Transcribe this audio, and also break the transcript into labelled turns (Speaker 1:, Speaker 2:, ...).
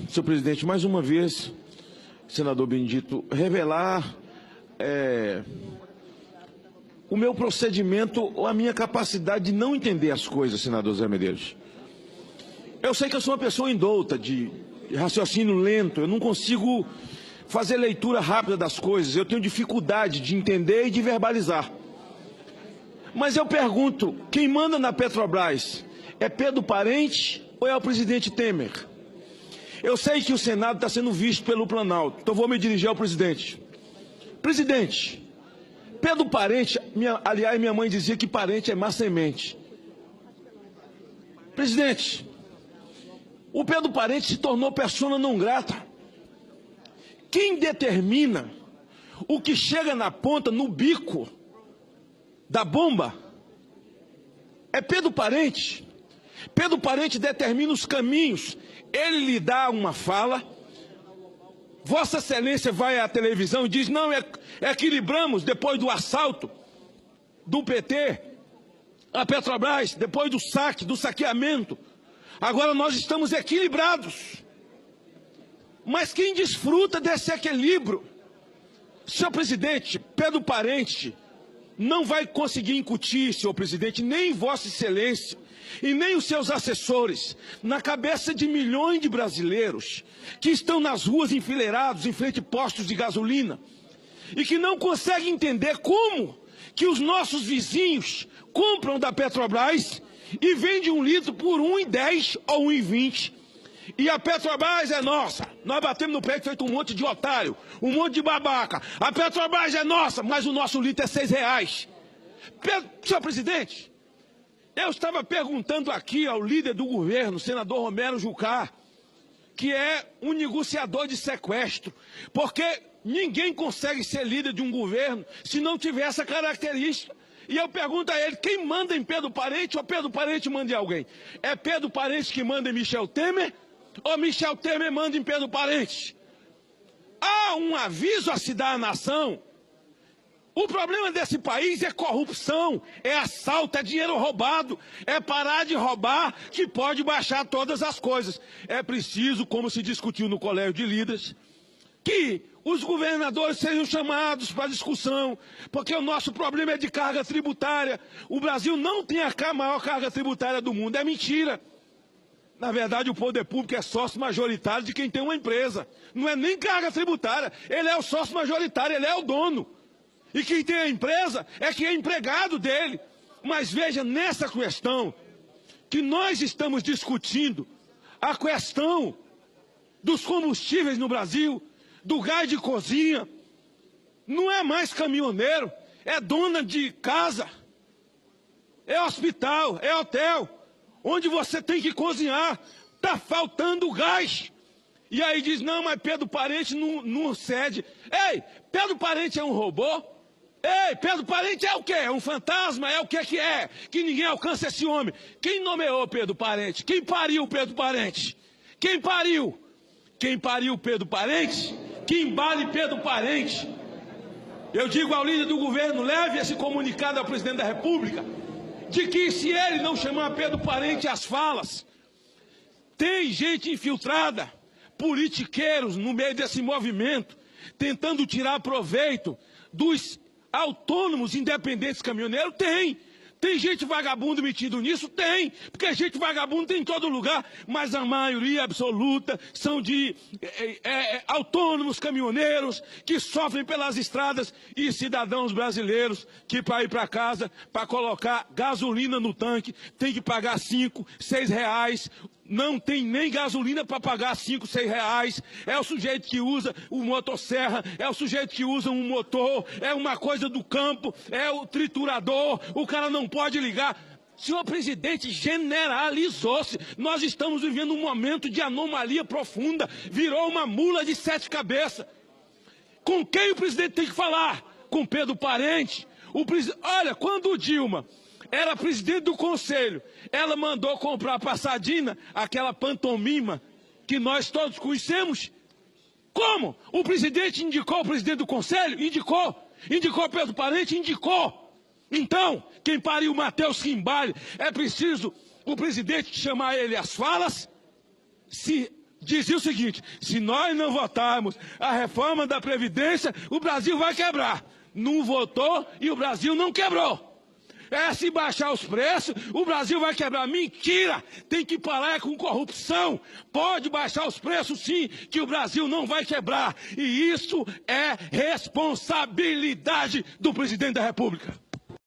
Speaker 1: senhor presidente, mais uma vez, senador Benedito, revelar o meu procedimento ou a minha capacidade de não entender as coisas, senador Zé Medeiros. Eu sei que eu sou uma pessoa indouta, de raciocínio lento, eu não consigo fazer leitura rápida das coisas, eu tenho dificuldade de entender e de verbalizar. Mas eu pergunto, quem manda na Petrobras é Pedro Parente ou é o presidente Temer? Eu sei que o Senado está sendo visto pelo Planalto, então vou me dirigir ao presidente. Presidente, Pedro Parente, aliás, minha mãe dizia que parente é má semente. Presidente, o Pedro Parente se tornou persona não grata. Quem determina o que chega na ponta, no bico da bomba, é Pedro Parente. Pedro Parente determina os caminhos. Ele lhe dá uma fala, Vossa Excelência vai à televisão e diz, não, equilibramos depois do assalto do PT, a Petrobras, depois do saque, do saqueamento. Agora nós estamos equilibrados. Mas quem desfruta desse equilíbrio? Senhor presidente, Pedro Parente não vai conseguir incutir, senhor presidente, nem Vossa Excelência e nem os seus assessores, na cabeça de milhões de brasileiros que estão nas ruas enfileirados em frente a postos de gasolina e que não conseguem entender como que os nossos vizinhos compram da Petrobras e vendem 1 litro por R$ 1,10 ou R$ 1,20. E a Petrobras é nossa. Nós batemos no peito feito um monte de otário, um monte de babaca. A Petrobras é nossa, mas o nosso litro é R$ 6. Senhor presidente, eu estava perguntando aqui ao líder do governo, senador Romero Jucá, que é um negociador de sequestro, porque ninguém consegue ser líder de um governo se não tiver essa característica. E eu pergunto a ele, quem manda em Pedro Parente ou Pedro Parente manda em alguém? É Pedro Parente que manda em Michel Temer ou Michel Temer manda em Pedro Parente? Há um aviso a se dar à nação. O problema desse país é corrupção, é assalto, é dinheiro roubado, é parar de roubar que pode baixar todas as coisas. É preciso, como se discutiu no Colégio de Líderes, que os governadores sejam chamados para discussão, porque o nosso problema é de carga tributária. O Brasil não tem a maior carga tributária do mundo, é mentira. Na verdade, o poder público é sócio majoritário de quem tem uma empresa. Não é nem carga tributária, ele é o sócio majoritário, ele é o dono. E quem tem a empresa é quem é empregado dele. Mas veja, nessa questão que nós estamos discutindo, a questão dos combustíveis no Brasil, do gás de cozinha, não é mais caminhoneiro, é dona de casa, é hospital, é hotel, onde você tem que cozinhar, está faltando gás. E aí diz, não, mas Pedro Parente não cede. Ei, Pedro Parente é um robô? Ei, Pedro Parente é o quê? É um fantasma? É o que é? Que ninguém alcança esse homem. Quem nomeou Pedro Parente? Quem pariu Pedro Parente? Quem pariu? Quem pariu Pedro Parente? Que embale Pedro Parente. Eu digo ao líder do governo, leve esse comunicado ao presidente da República, de que se ele não chamar Pedro Parente às falas, tem gente infiltrada, politiqueiros no meio desse movimento, tentando tirar proveito dos autônomos independentes caminhoneiros. Tem gente vagabundo metido nisso? Tem, porque gente vagabundo tem em todo lugar, mas a maioria absoluta são de autônomos caminhoneiros que sofrem pelas estradas e cidadãos brasileiros que para ir para casa, para colocar gasolina no tanque, tem que pagar 5, 6 reais. Não tem nem gasolina para pagar 5, 6 reais. É o sujeito que usa o motosserra, é o sujeito que usa um motor, é uma coisa do campo, é o triturador, o cara não pode ligar. Senhor presidente, generalizou-se. Nós estamos vivendo um momento de anomalia profunda. Virou uma mula de 7 cabeças. Com quem o presidente tem que falar? Com Pedro Parente? Olha, quando o Dilma era presidente do conselho, ela mandou comprar para a Sardina aquela pantomima que nós todos conhecemos. Como? O presidente indicou o presidente do conselho? Indicou. Indicou Pedro Parente? Indicou. Então, quem pariu Matheus Quimbale, é preciso o presidente chamar ele às falas, se dizia o seguinte: se nós não votarmos a reforma da Previdência, o Brasil vai quebrar. Não votou e o Brasil não quebrou. Se baixar os preços, o Brasil vai quebrar. Mentira! Tem que parar com corrupção. Pode baixar os preços sim, que o Brasil não vai quebrar. E isso é responsabilidade do presidente da República.